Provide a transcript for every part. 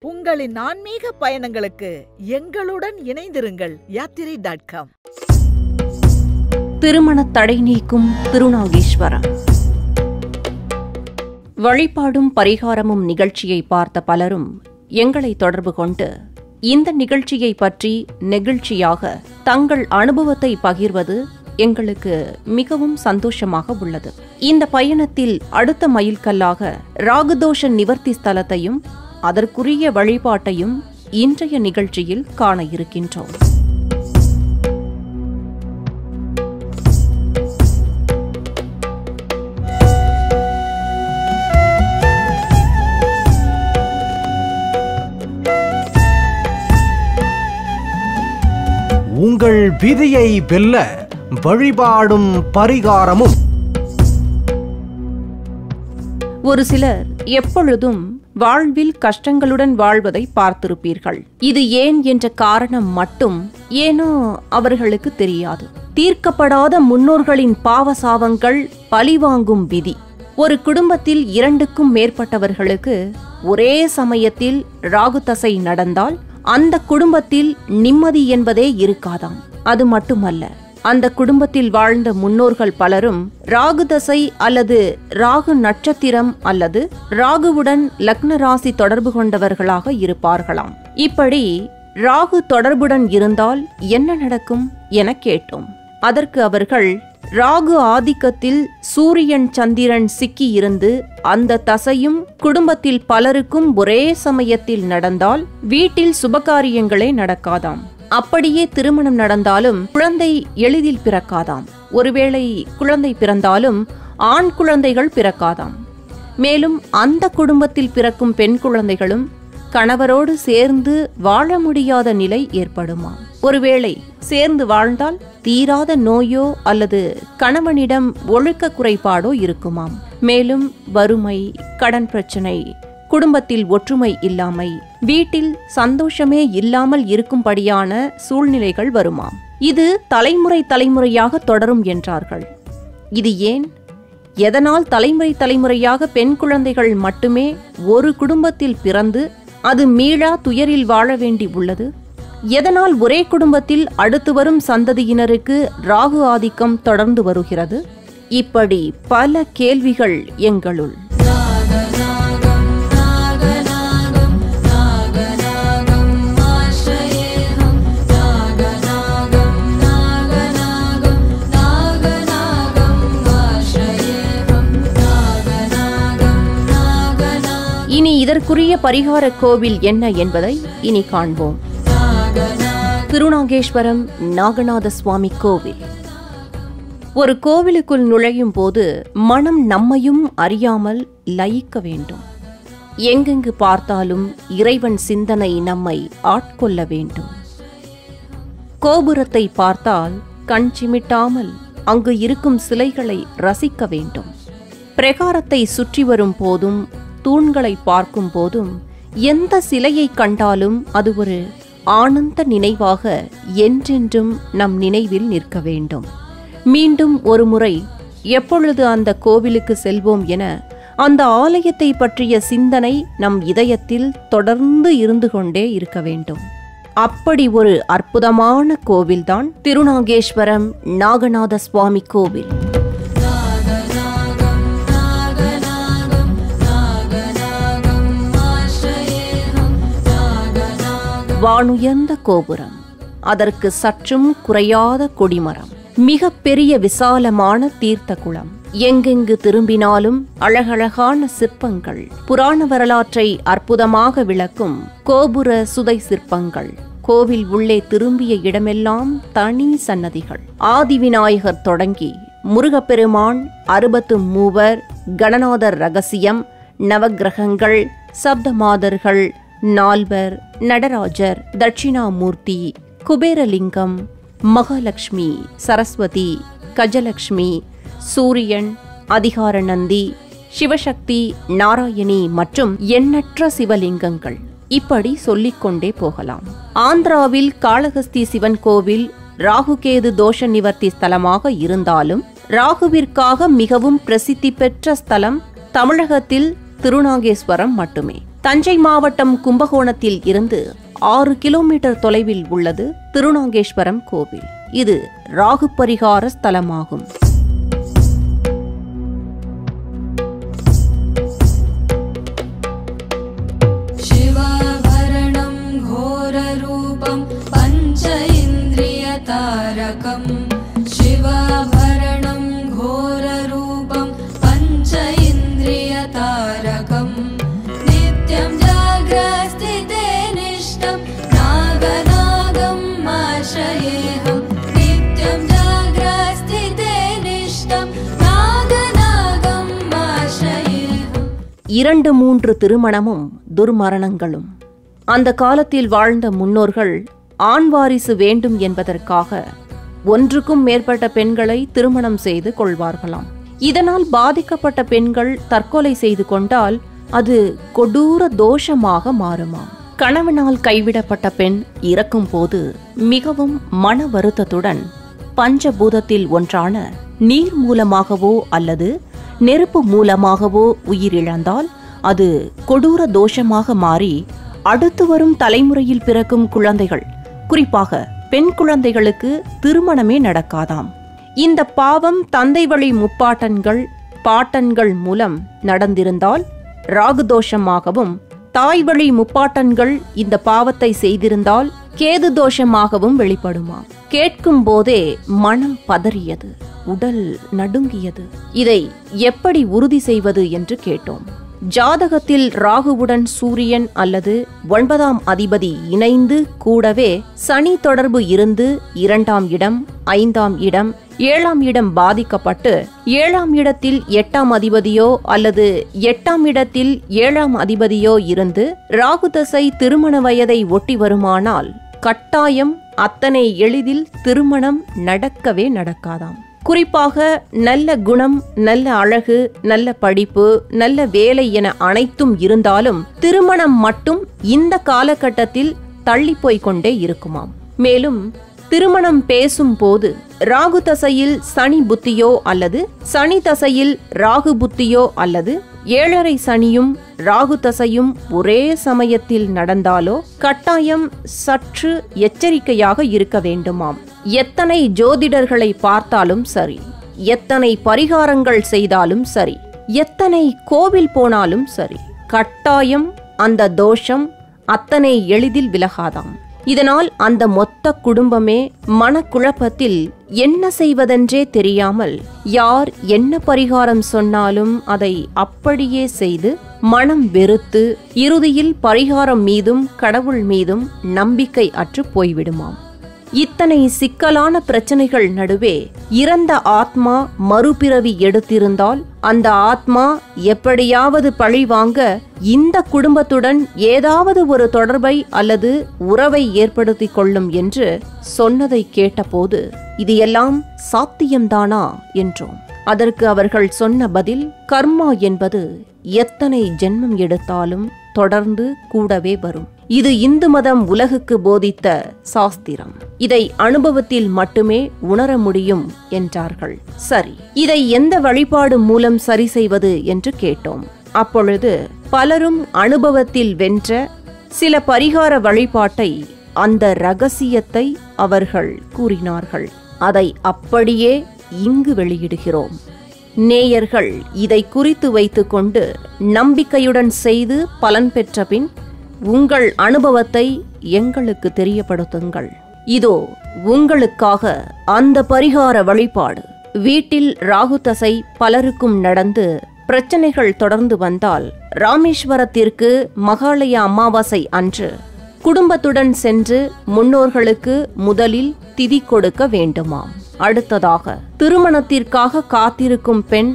உங்களின் ஆன்மீக பயணங்களுக்கு எங்களுடன் இணைந்திருங்கள். யாத்திரை.com. திருமண தடை நீக்கும் திருநாகேஸ்வரம் வழிபாடும் பரிகாரமும் நிகழ்ச்சியை பார்த்த பலரும் எங்களை தொடர்பு கொண்டு இந்த நிகழ்ச்சியை பற்றி நெகிழ்ச்சியாக தங்கள் அனுபவத்தை பகிர்வது எங்களுக்கு மிகவும் சந்தோஷமாக உள்ளது. இந்த பயணத்தில் அடுத்த மைல்கல்லாக ராகுதோஷ நிவர்த்தி ஸ்தலத்தையும் அதற்குரிய வழிபாட்டையும் இன்றைய நிகழ்ச்சியில் காண இருக்கின்றோம். உங்கள் விதியை வெல்ல வழிபாடும் பரிகாரமும். ஒரு சிலர் எப்பொழுதும் வாழ்வில் கஷ்டங்களுடன் வாழ்வதை பார்த்திருப்பீர்கள். இது ஏன் என்ற காரணம் மட்டும் ஏனோ அவர்களுக்கு தெரியாது. தீர்க்கப்படாத முன்னோர்களின் பாவசாவங்கள் பழிவாங்கும் விதி. ஒரு குடும்பத்தில் 2க்கும் மேற்பட்டவர்களுக்கு ஒரே சமயத்தில் ராகு தசை நடந்தால் அந்த குடும்பத்தில் நிம்மதி என்பதே இருக்காதாம். அது மட்டுமல்ல, அந்த குடும்பத்தில் வாழ்ந்த முன்னோர்கள் பலரும் ராகு தசை அல்லது ராகு நட்சத்திரம் அல்லது ராகுவுடன் லக்ன ராசி தொடர்பு கொண்டவர்களாக இருப்பார்களாம். இப்படி ராகு தொடர்புடன் இருந்தால் என்ன நடக்கும் என கேட்டோம். அதற்கு அவர்கள், ராகு ஆதிக்கத்தில் சூரியன் சந்திரன் சிக்கி இருந்து அந்த தசையும் குடும்பத்தில் பலருக்கும் ஒரே சமயத்தில் நடந்தால் வீட்டில் சுபகாரியங்களே நடக்காதாம். அப்படியே திருமணம் நடந்தாலும் குழந்தை எளிதில் பிறக்காதாம். ஒருவேளை குழந்தை பிறந்தாலும் ஆண் குழந்தைகள் பிறக்காதாம். மேலும் அந்த குடும்பத்தில் பிறக்கும் பெண் குழந்தைகளும் கணவரோடு சேர்ந்து வாழ முடியாத நிலை ஏற்படுமாம். ஒருவேளை சேர்ந்து வாழ்ந்தால் தீராத நோயோ அல்லது கணவனிடம் ஒழுக்க குறைபாடோ இருக்குமாம். மேலும் வறுமை, கடன் பிரச்சனை, குடும்பத்தில் ஒற்றுமை இல்லாமை, வீட்டில் சந்தோஷமே இல்லாமல் இருக்கும்படியான சூழ்நிலைகள் வருமாம். இது தலைமுறையாக தொடரும் என்றார்கள். இது ஏன்? எதனால் தலைமுறையாக பெண் குழந்தைகள் மட்டுமே ஒரு குடும்பத்தில் பிறந்து அது மீளா துயரில் வாழ வேண்டி உள்ளது? எதனால் ஒரே குடும்பத்தில் அடுத்து வரும் சந்ததியினருக்கு ராகு ஆதிக்கம் தொடர்ந்து வருகிறது? இப்படி பல கேள்விகள் எங்களுள். இனி இதற்குரிய பரிகார கோவில் என்ன என்பதை இனி காண்போம். திருநாகேஸ்வரம் நாகநாத சுவாமி கோவில். ஒரு கோவிலுக்குள் நுழையும் போது மனம் நம்மையும் அறியாமல் லயிக்க வேண்டும். எங்கெங்கு பார்த்தாலும் இறைவன் சிந்தனை நம்மை ஆட்கொள்ள வேண்டும். கோபுரத்தை பார்த்தால் கண் சிமிட்டாமல் அங்கு இருக்கும் சிலைகளை ரசிக்க வேண்டும். பிரகாரத்தை சுற்றி வரும் போதும் தூண்களை பார்க்கும் போதும் எந்த சிலையை கண்டாலும் அது ஒரு ஆனந்த நினைவாக என்றென்றும் நம் நினைவில் நிற்க வேண்டும். மீண்டும் ஒரு முறை எப்பொழுது அந்த கோவிலுக்கு செல்வோம் என அந்த ஆலயத்தை பற்றிய சிந்தனை நம் இதயத்தில் தொடர்ந்து இருந்து கொண்டே இருக்க வேண்டும். அப்படி ஒரு அற்புதமான கோவில்தான் திருநாகேஸ்வரம் நாகநாத சுவாமி கோவில். வானுயர்ந்த கோபுரம், அதற்கு சற்றும் குறையாத கொடிமரம், மிக பெரிய விசாலமான தீர்த்த குளம், எங்கெங்கு திரும்பினாலும் அழகழகான சிற்பங்கள், புராண வரலாற்றை அற்புதமாக விளக்கும் கோபுர சுதை சிற்பங்கள், கோவில் உள்ளே திரும்பிய இடமெல்லாம் தனி சன்னதிகள், ஆதிவிநாயகர் தொடங்கி முருகப்பெருமான், 63 கணநாதர் ரகசியம், நவக்கிரகங்கள், சப்தமாதர்கள், 4 நடராஜர், தட்சிணாமூர்த்தி, குபேரலிங்கம், மகாலட்சுமி, சரஸ்வதி, கஜலட்சுமி, சூரியன், அதிகார நந்தி, சிவசக்தி, நாராயணி மற்றும் எண்ணற்ற சிவலிங்கங்கள். இப்படி சொல்லிக்கொண்டே போகலாம். ஆந்திராவில் காளஹஸ்தி சிவன் கோவில் ராகுகேது தோஷ நிவர்த்தி ஸ்தலமாக இருந்தாலும் ராகுவிற்காக மிகவும் பிரசித்தி பெற்ற ஸ்தலம் தமிழகத்தில் திருநாகேஸ்வரம் மட்டுமே. தஞ்சை மாவட்டம் கும்பகோணத்தில் இருந்து 6 கிலோமீட்டர் தொலைவில் உள்ளது திருநாகேஸ்வரம் கோவில். இது ராகு பரிகார ஸ்தலமாகும். சிவாபரணம் கோரரூபம் பஞ்ச இந்திரிய தாரகம். சிவாபரணம் கோரரூபம் பஞ்ச இந்திரிய தாரகம். நித்யம் ஜாக்ரஸ்திதே நிஷ்டம் நாகநாகம் ஆஶயேஹம். நித்யம் ஜாக்ரஸ்திதே நிஷ்டம் நாகநாகம் ஆஶயேஹம். 2-3 திருமணமும் துர்மரணங்களும். அந்த காலத்தில் வாழ்ந்த முன்னோர்கள் ஆண் வாரிசு வேண்டும் என்பதற்காக ஒன்றுக்கும் மேற்பட்ட பெண்களை திருமணம் செய்து கொள்வார்களாம். இதனால் பாதிக்கப்பட்ட பெண்கள் தற்கொலை செய்து கொண்டால் அது கொடூர தோஷமாக மாறுமாம். கணவனால் கைவிடப்பட்ட பெண் இறக்கும் போது மிகவும் மன வருத்தத்துடன் பஞ்சபூதத்தில் ஒன்றான நீர் மூலமாகவோ அல்லது நெருப்பு மூலமாகவோ உயிரிழந்தால் அது கொடூர தோஷமாக மாறி அடுத்து வரும் தலைமுறையில் பிறக்கும் குழந்தைகள், குறிப்பாக பெண் குழந்தைகளுக்கு திருமணமே நடக்காதாம். இந்த பாவம் தந்தை வழி முப்பாட்டன்கள் பாட்டன்கள் மூலம் நடந்திருந்தால் ராகுதோஷமாகவும், தாய் வழி முப்பாட்டன்கள் இந்த பாவத்தை செய்திருந்தால் கேது தோஷமாகவும் வெளிப்படுமா. கேட்கும் போதே மனம் பதறியது, உடல் நடுங்கியது. இதை எப்படி உறுதி செய்வது என்று கேட்டோம். ஜாதகத்தில் ராகுவுடன் சூரியன் அல்லது 9ஆம் அதிபதி இணைந்து கூடவே சனி தொடர்பு இருந்து 2ஆம் இடம், 5ஆம் இடம், 7ஆம் இடம் பாதிக்கப்பட்டு 7ஆம் இடத்தில் 8ஆம் அதிபதியோ அல்லது 8ஆம் இடத்தில் 7ஆம் அதிபதியோ இருந்து ராகு தசை திருமண வயதை ஒட்டி வருமானால் கட்டாயம் அத்தனை எளிதில் திருமணம் நடக்கவே நடக்காதாம். குறிப்பாக நல்ல குணம், நல்ல அழகு, நல்ல படிப்பு, நல்ல வேலை என அனைத்தும் இருந்தாலும் திருமணம் மட்டும் இந்த காலகட்டத்தில் தள்ளிப்போய்க் கொண்டே இருக்குமாம். மேலும் திருமணம் பேசும் போது ராகு தசையில் சனி புத்தியோ அல்லது சனி தசையில் ராகு புத்தியோ அல்லது 7.5 சனியும் ராகு தசையும் ஒரே சமயத்தில் நடந்தாலோ கட்டாயம் சற்று எச்சரிக்கையாக இருக்க வேண்டுமாம். எத்தனை ஜோதிடர்களை பார்த்தாலும் சரி, எத்தனை பரிகாரங்கள் செய்தாலும் சரி, எத்தனை கோவில் போனாலும் சரி, கட்டாயம் அந்த தோஷம் அத்தனை எளிதில் விலகாதாம். இதனால் அந்த மொத்த குடும்பமே மனக்குழப்பத்தில் என்ன செய்வதென்றே தெரியாமல் யார் என்ன பரிகாரம் சொன்னாலும் அதை அப்படியே செய்து மனம் வெறுத்து இறுதியில் பரிகாரம் மீதும் கடவுள் மீதும் நம்பிக்கை அற்று போய்விடுமாம். இத்தனை சிக்கலான பிரச்சனைகள் நடுவே இறந்த ஆத்மா மறுபிறவி எடுத்திருந்தால் அந்த ஆத்மா எப்படியாவது பழி வாங்க இந்த குடும்பத்துடன் ஏதாவது ஒரு தொடர்பை அல்லது உறவை ஏற்படுத்திக் கொள்ளும் என்று சொன்னதை கேட்டபோது இது எல்லாம் சாத்தியம்தானா என்றோம். அதற்கு அவர்கள் சொன்ன பதில், கர்மா என்பது எத்தனை ஜென்மம் எடுத்தாலும் தொடர்ந்து கூடவே வரும். இது இந்து மதம் உலகுக்கு போதித்த சாஸ்திரம். இதை அனுபவத்தில் மட்டுமே உணர முடியும் என்றார்கள். சரி, இதை எந்த வழிபாடு மூலம் சரி செய்வது என்று கேட்டோம். அப்பொழுது பலரும் அனுபவத்தில் வென்ற சில பரிகார வழிபாட்டை, அந்த ரகசியத்தை அவர்கள் கூறினார்கள். அதை அப்படியே இங்கு வெளியிடுகிறோம். நேயர்கள் இதை குறித்து வைத்துக்கொண்டு நம்பிக்கையுடன் செய்து பலன் பெற்ற பின் உங்கள் அனுபவத்தை எங்களுக்கு தெரியப்படுத்துங்கள். இதோ உங்களுக்காக அந்த பரிகார வழிபாடு. வீட்டில் ராகு தசை பலருக்கும் நடந்து பிரச்சனைகள் தொடர்ந்து வந்தால் ராமேஸ்வரத்திற்கு மகாலய அமாவாசை அன்று குடும்பத்துடன் சென்று முன்னோர்களுக்கு முதலில் திதி கொடுக்க வேண்டுமாம். அடுத்ததாக திருமணத்திற்காக காத்திருக்கும் பெண்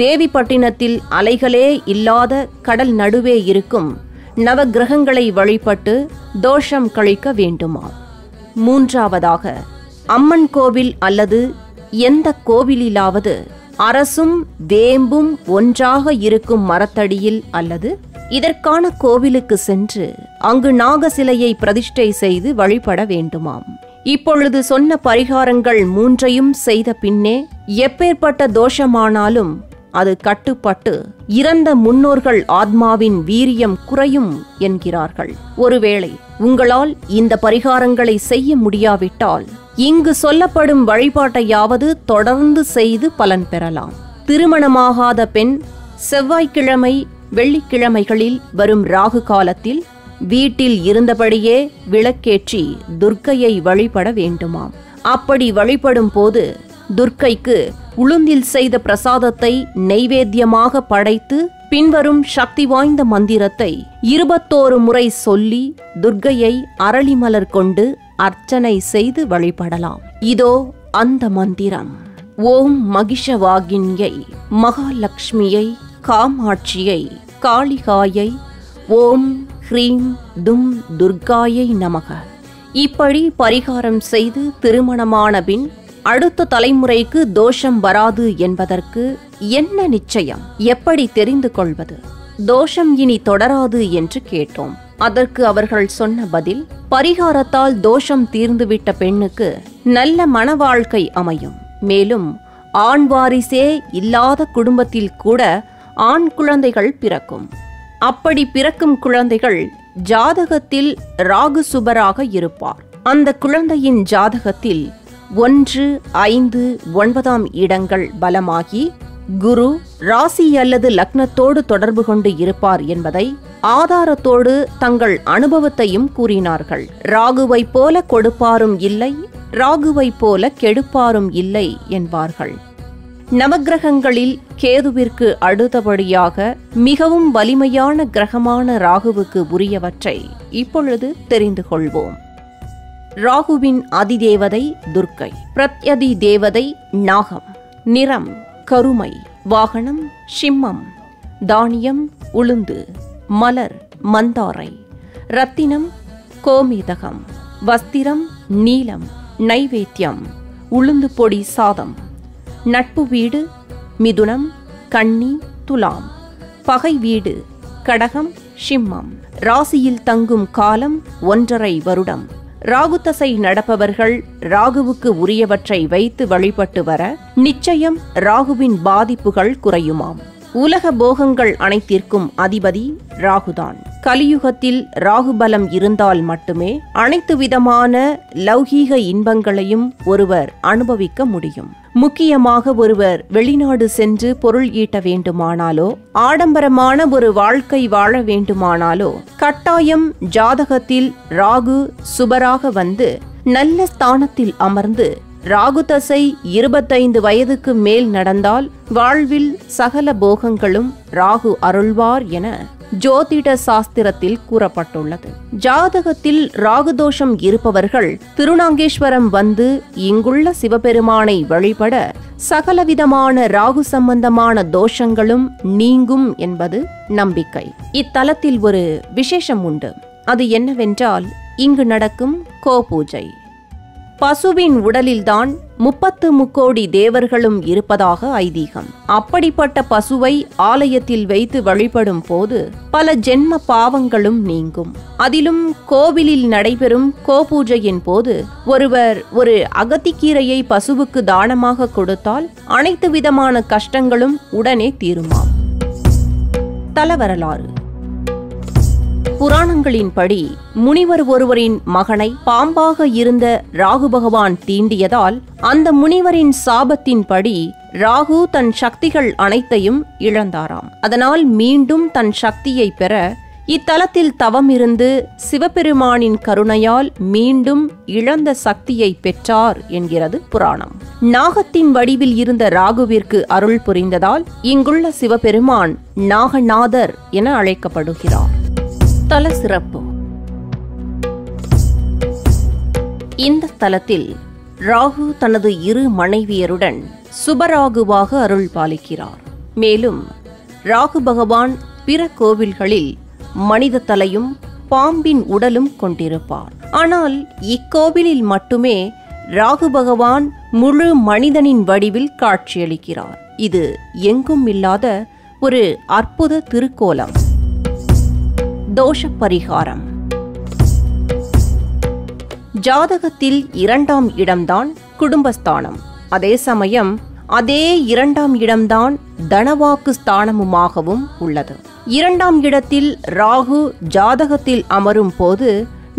தேவிப்பட்டினத்தில் அலைகளே இல்லாத கடல் நடுவே இருக்கும் நவக்கிரகங்களை வழிபட்டு தோஷம் கழிக்க வேண்டுமாம். மூன்றாவதாக அம்மன் கோவில் அல்லது எந்த கோவிலிலாவது அரசும் வேம்பும் ஒன்றாக இருக்கும் மரத்தடியில் அல்லது இதற்கான கோவிலுக்கு சென்று அங்கு நாக சிலையை பிரதிஷ்டை செய்து வழிபட வேண்டுமாம். இப்பொழுது சொன்ன பரிகாரங்கள் 3ஐயும் செய்த பின்னே எப்பேற்பட்ட தோஷமானாலும் அது கட்டுப்பட்டு இறந்த முன்னோர்கள் ஆத்மாவின் வீரியம் குறையும் என்கிறார்கள். ஒருவேளை உங்களால் இந்த பரிகாரங்களை செய்ய முடியாவிட்டால் இங்கு சொல்லப்படும் வழிபாட்டையாவது தொடர்ந்து செய்து பலன் பெறலாம். திருமணமாகாத பெண் செவ்வாய்க்கிழமை வெள்ளிக்கிழமைகளில் வரும் ராகு காலத்தில் வீட்டில் இருந்தபடியே விளக்கேற்றி துர்க்கையை வழிபட வேண்டுமாம். அப்படி வழிபடும் போது துர்க்கைக்கு உளுந்தில் செய்த பிரசாதத்தை நெய்வேத்தியமாக படைத்து பின்வரும் சக்தி வாய்ந்த மந்திரத்தை 21 முறை சொல்லி துர்க்கையை அரளிமலர் கொண்டு அர்ச்சனை செய்து வழிபடலாம். இதோ அந்த மந்திரம். ஓம் மகிஷவாகின்யை, மகாலட்சுமியை, காமாட்சியை, காளிகாயை, ஓம் ஹ்ரீம் தும் துர்காயை நமக. இப்படி பரிகாரம் செய்து திருமணமான பின் அடுத்த தலைமுறைக்கு தோஷம் வராது என்பதற்கு என்ன நிச்சயம்? எப்படி தெரிந்து கொள்வது? தோஷம் இனி தொடராது என்று கேட்டோம். அதற்கு அவர்கள் சொன்ன பதில், பரிகாரத்தால் தோஷம் தீர்ந்துவிட்ட பெண்ணுக்கு நல்ல மன வாழ்க்கை அமையும். மேலும் ஆண் வாரிசே இல்லாத குடும்பத்தில் கூட ஆண் குழந்தைகள் பிறக்கும். அப்படி பிறக்கும் குழந்தைகள் ஜாதகத்தில் ராகு சுபராக இருப்பார். அந்த குழந்தையின் ஜாதகத்தில் 1, 5, 9 இடங்கள் பலமாகி குரு ராசி அல்லது லக்னத்தோடு தொடர்பு கொண்டு இருப்பார் என்பதை ஆதாரத்தோடு தங்கள் அனுபவத்தையும் கூறினார்கள். ராகுவை போல கொடுப்பாரும் இல்லை, ராகுவை போல கெடுப்பாரும் இல்லை என்பார்கள். நவக்கிரகங்களில் கேதுவிற்கு அடுத்தபடியாக மிகவும் வலிமையான கிரகமான ராகுவுக்கு உரியவற்றை இப்பொழுது தெரிந்து கொள்வோம். ராகுவின் அதிதேவதை துர்க்கை, பிரத்யதி தேவதை நாகம், நிறம் கருமை, வாகனம் சிம்மம், தானியம் உளுந்து, மலர் மந்தாரை, ரத்தினம் கோமேதகம், வஸ்திரம் நீலம், நைவேத்தியம் உளுந்து பொடி சாதம். நட்பு வீடு மிதுனம், கன்னி, துலாம். பகை வீடு கடகம், சிம்மம். ராசியில் தங்கும் காலம் 1.5 வருடம். ராகு தசை நடப்பவர்கள் ராகுவுக்கு உரியவற்றை வைத்து வழிபட்டு வர நிச்சயம் ராகுவின் பாதிப்புகள் குறையுமாம். உலக போகங்கள் அனைத்திற்கும் அதிபதி ராகுதான். கலியுகத்தில் ராகு பலம் இருந்தால் மட்டுமே அனைத்து விதமான லௌகீக இன்பங்களையும் ஒருவர் அனுபவிக்க முடியும். முக்கியமாக ஒருவர் வெளிநாடு சென்று பொருள் ஈட்ட வேண்டுமானாலோ, ஆடம்பரமான ஒரு வாழ்க்கை வாழ வேண்டுமானாலோ கட்டாயம் ஜாதகத்தில் ராகு சுபராக வந்து நல்ல ஸ்தானத்தில் அமர்ந்து ராகு தசை 25 வயதுக்கு மேல் நடந்தால் வாழ்வில் சகல போகங்களும் ராகு அருள்வார் என ஜோதிட சாஸ்திரத்தில் கூறப்பட்டுள்ளது. ஜாதகத்தில் ராகு தோஷம் இருப்பவர்கள் திருநாங்கேஸ்வரம் வந்து இங்குள்ள சிவபெருமானை வழிபட சகலவிதமான ராகு சம்பந்தமான தோஷங்களும் நீங்கும் என்பது நம்பிக்கை. இத்தலத்தில் ஒரு விசேஷம் உண்டு. அது என்னவென்றால் இங்கு நடக்கும் கோபூஜை. பசுவின் உடலில்தான் 30 முக்கோடி தேவர்களும் இருப்பதாக ஐதீகம். அப்படிப்பட்ட பசுவை ஆலயத்தில் வைத்து வழிபடும் போது பல ஜென்ம பாவங்களும் நீங்கும். அதிலும் கோவிலில் நடைபெறும் கோபூஜையின் போது ஒருவர் ஒரு அகத்திக்கீரையை பசுவுக்கு தானமாக கொடுத்தால் அனைத்து விதமான கஷ்டங்களும் உடனே தீருமாம். தலவரலாறு. புராணங்களின்படி முனிவர் ஒருவரின் மகனை பாம்பாக இருந்த ராகு பகவான் தீண்டியதால் அந்த முனிவரின் சாபத்தின்படி ராகு தன் சக்திகள் அனைத்தையும் இழந்தாராம். அதனால் மீண்டும் தன் சக்தியை பெற இத்தலத்தில் தவம் இருந்து சிவபெருமானின் கருணையால் மீண்டும் இழந்த சக்தியை பெற்றார் என்கிறது புராணம். நாகத்தின் வடிவில் இருந்த ராகுவிற்கு அருள் புரிந்ததால் இங்குள்ள சிவபெருமான் நாகநாதர் என அழைக்கப்படுகிறார். தல சிறப்பு. இந்த தலத்தில் ராகு தனது 2 மனைவியருடன் சுபராகுவாக அருள் பாலிக்கிறார். மேலும் ராகு பகவான் பிற கோவில்களில் மனித தலையும் பாம்பின் உடலும் கொண்டிருப்பார். ஆனால் இக்கோவிலில் மட்டுமே ராகு பகவான் முழு மனிதனின் வடிவில் காட்சியளிக்கிறார். இது எங்கும் இல்லாத ஒரு அற்புத திருக்கோலம். தோஷ பரிகாரம். ஜாதகத்தில் 2ஆம் இடம்தான் குடும்பஸ்தானம். அதே சமயம் அதே 2ஆம் இடம்தான் தனவாக்கு ஸ்தானமுமாகவும் உள்ளது. 2ஆம் இடத்தில் ராகு ஜாதகத்தில் அமரும் போது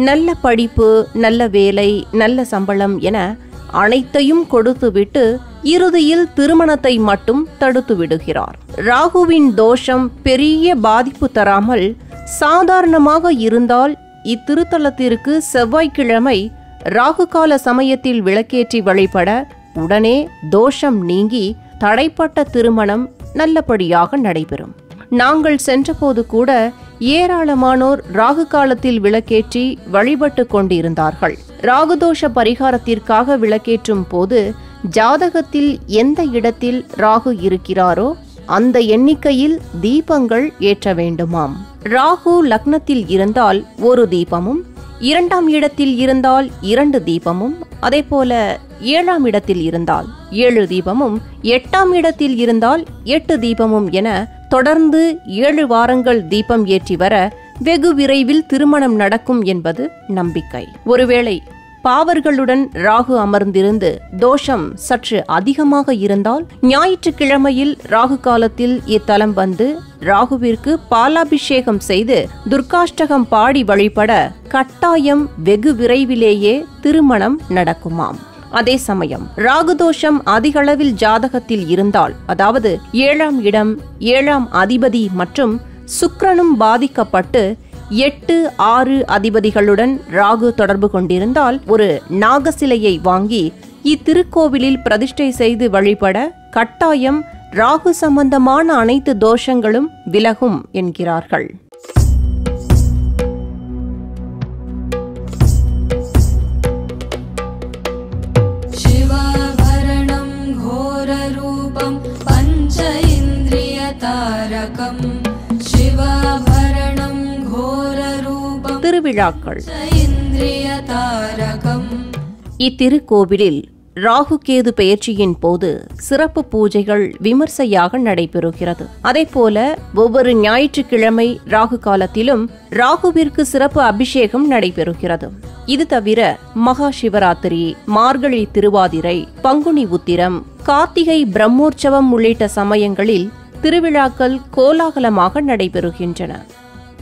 நல்ல படிப்பு, நல்ல வேலை, நல்ல சம்பளம் என அனைத்தையும் கொடுத்துவிட்டு இறுதியில் திருமணத்தை மட்டும் தடுத்து விடுகிறார். ராகுவின் தோஷம் பெரிய பாதிப்பு தராமல் சாதாரணமாக இருந்தால் இத்திருத்தலத்திற்கு செவ்வாய்க்கிழமை ராகுகால சமயத்தில் விளக்கேற்றி வழிபட உடனே தோஷம் நீங்கி தடைப்பட்ட திருமணம் நல்லபடியாக நடைபெறும். நாங்கள் சென்றபோது கூட ஏராளமானோர் ராகு காலத்தில் விளக்கேற்றி வழிபட்டு கொண்டிருந்தார்கள். ராகுதோஷ பரிகாரத்திற்காக விளக்கேற்றும் போது ஜாதகத்தில் எந்த இடத்தில் ராகு இருக்கிறாரோ அந்த எண்ணிக்கையில் தீபங்கள் ஏற்ற வேண்டுமாம். ராகு லக்னத்தில் இருந்தால் 1 தீபமும், 2ஆம் இடத்தில் இருந்தால் 2 தீபமும், அதேபோல 7ஆம் இடத்தில் இருந்தால் 7 தீபமும், 8ஆம் இடத்தில் இருந்தால் 8 தீபமும் என தொடர்ந்து 7 வாரங்கள் தீபம் ஏற்றி வர வெகு விரைவில் திருமணம் நடக்கும் என்பது நம்பிக்கை. ஒருவேளை பாவர்களுடன் ராகு அமர்ந்திருந்து தோஷம் சற்று அதிகமாக இருந்தால் ஞாயிற்றுக்கிழமையில் ராகு காலத்தில் இத்தலம் வந்து ராகுவிற்கு பாலாபிஷேகம் செய்து துர்காஷ்டகம் பாடி வழிபட கட்டாயம் வெகு விரைவிலேயே திருமணம் நடக்குமாம். அதே சமயம் ராகுதோஷம் அதிகளவில் ஜாதகத்தில் இருந்தால், அதாவது 7ஆம் இடம், 7ஆம் அதிபதி மற்றும் சுக்கிரனும் பாதிக்கப்பட்டு 8, 6 அதிபதிகளுடன் ராகு தொடர்பு கொண்டிருந்தால் ஒரு நாகசிலையை வாங்கி இத்திருக்கோவிலில் பிரதிஷ்டை செய்து வழிபட கட்டாயம் ராகு சம்பந்தமான அனைத்து தோஷங்களும் விலகும் என்கிறார்கள். சிவாபரணம் கோரரூபம் பஞ்ச இந்திரிய தாரகம். சிவாபரணம் கோரரூபம் திருவிழாக்கள். இந்திரிய தாரகம். இத்திருக்கோவிலில் ராகு கேது பெயர்ச்சியின் போது சிறப்பு பூஜைகள் விமர்சையாக நடைபெறுகிறது. அதேபோல ஒவ்வொரு ஞாயிற்றுக்கிழமை ராகு காலத்திலும் ராகுவிற்கு சிறப்பு அபிஷேகம் நடைபெறுகிறது. இது தவிர மகா சிவராத்திரி, மார்கழி திருவாதிரை, பங்குனி உத்திரம், கார்த்திகை பிரம்மோற்சவம் உள்ளிட்ட சமயங்களில் திருவிழாக்கள் கோலாகலமாக நடைபெறுகின்றன.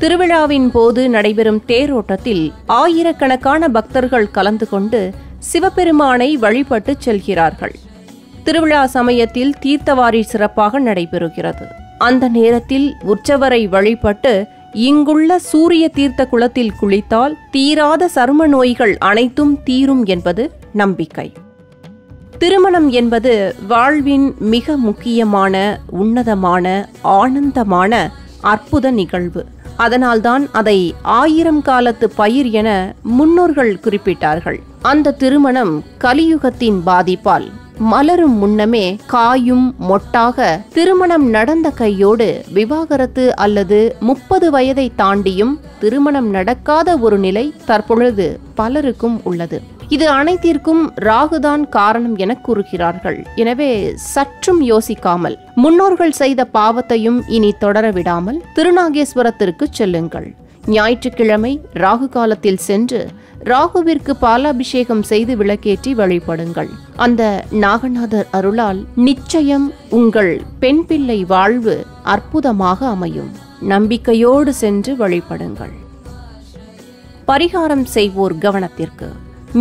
திருவிழாவின் போது நடைபெறும் தேரோட்டத்தில் ஆயிரக்கணக்கான பக்தர்கள் கலந்து கொண்டு சிவபெருமானை வழிபட்டு செல்கிறார்கள். திருவிழா சமயத்தில் தீர்த்தவாரி சிறப்பாக நடைபெறுகிறது. அந்த நேரத்தில் உற்சவரை வழிபட்டு இங்குள்ள சூரிய தீர்த்த குளத்தில் குளித்தால் தீராத சரும நோய்கள் அனைத்தும் தீரும் என்பது நம்பிக்கை. திருமணம் என்பது வாழ்வின் மிக முக்கியமான, உன்னதமான, ஆனந்தமான அற்புத நிகழ்வு. அதனால்தான் அதை 1000 காலத்து பயிர் என முன்னோர்கள் குறிப்பிட்டார்கள். அந்த திருமணம் கலியுகத்தின் பாதிப்பால் மலரும் முன்னமே காயும் மொட்டாக திருமணம் நடந்த கையோடு விவாகரத்து அல்லது 30 வயதை தாண்டியும் திருமணம் நடக்காத ஒரு நிலை தற்பொழுது பலருக்கும் உள்ளது. இது அனைத்திற்கும் ராகுதான் காரணம் என கூறுகிறார்கள். எனவே சற்றும் யோசிக்காமல் முன்னோர்கள் செய்த பாவத்தையும் இனி தொடர விடாமல் திருநாகேஸ்வரத்திற்கு செல்லுங்கள். ஞாயிற்றுக்கிழமை ராகு காலத்தில் சென்று ராகுவிற்கு பாலாபிஷேகம் செய்து விளக்கேற்றி வழிபடுங்கள். அந்த நாகநாதர் அருளால் நிச்சயம் உங்கள் பெண் பிள்ளை வாழ்வு அற்புதமாக அமையும். நம்பிக்கையோடு சென்று வழிபடுங்கள். பரிகாரம் செய்வோர் கவனத்திற்கு.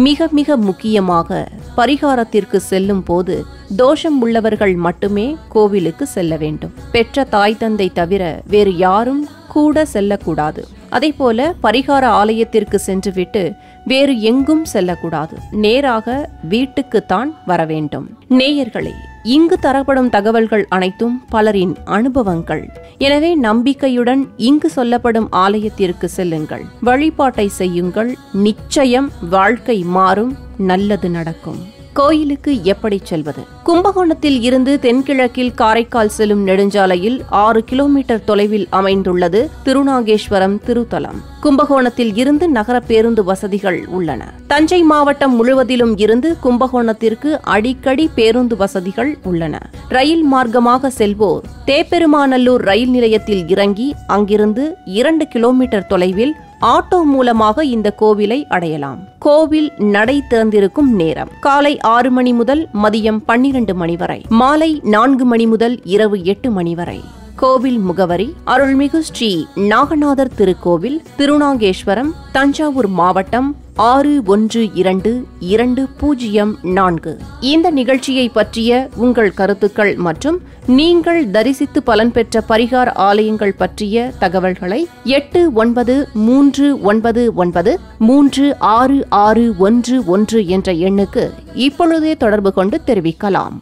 மிக மிக முக்கியமாக பரிகாரத்திற்கு செல்லும் போது தோஷம் உள்ளவர்கள் மட்டுமே கோவிலுக்கு செல்ல வேண்டும். பெற்ற தாய் தந்தை தவிர வேறு யாரும் கூட செல்லக்கூடாது. அதேபோல பரிகார ஆலயத்திற்கு சென்றுவிட்டு வேறு எங்கும் செல்லக்கூடாது. நேராக வீட்டுக்குத்தான் வர வேண்டும். நேயர்களே, இங்கு தரப்படும் தகவல்கள் அனைத்தும் பலரின் அனுபவங்கள். எனவே நம்பிக்கையுடன் இங்கு சொல்லப்படும் ஆலயத்திற்கு செல்லுங்கள், வழிபாட்டை செய்யுங்கள். நிச்சயம் வாழ்க்கை மாறும், நல்லது நடக்கும். கோயிலுக்கு எப்படி செல்வது? கும்பகோணத்தில் இருந்து தென்கிழக்கில் காரைக்கால் செல்லும் நெடுஞ்சாலையில் 6 கிலோமீட்டர் தொலைவில் அமைந்துள்ளது திருநாகேஸ்வரம் திருத்தலம். கும்பகோணத்தில் இருந்து நகர பேருந்து வசதிகள் உள்ளன. தஞ்சை மாவட்டம் முழுவதிலும் இருந்து கும்பகோணத்திற்கு அடிக்கடி பேருந்து வசதிகள் உள்ளன. ரயில் மார்க்கமாக செல்வோர் தேப்பெருமாநல்லூர் ரயில் நிலையத்தில் இறங்கி அங்கிருந்து 2 கிலோமீட்டர் தொலைவில் ஆட்டோ மூலமாக இந்த கோவிலை அடையலாம். கோவில் நடை திறந்திருக்கும் நேரம் காலை 6 மணி முதல் மதியம் 12 மணி வரை, மாலை 4 மணி முதல் இரவு 8 மணி வரை. கோவில் முகவரி அருள்மிகு ஸ்ரீ நாகநாதர் திருக்கோவில், திருநாகேஸ்வரம், தஞ்சாவூர் மாவட்டம் 612204. இந்த நிகழ்ச்சியை பற்றிய உங்கள் கருத்துக்கள் மற்றும் நீங்கள் தரிசித்து பலன் பெற்ற பரிகார ஆலயங்கள் பற்றிய தகவல்களை 8999366111 என்ற எண்ணுக்கு இப்பொழுதே தொடர்பு கொண்டு தெரிவிக்கலாம்.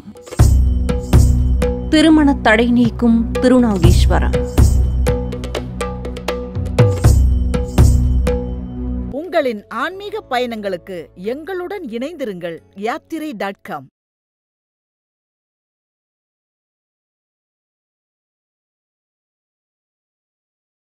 திருமண தடை நீக்கும் திருநாகேஸ்வரம். உங்களின் ஆன்மீக பயணங்களுக்கு எங்களுடன் இணைந்திருங்கள். யாத்திரை.com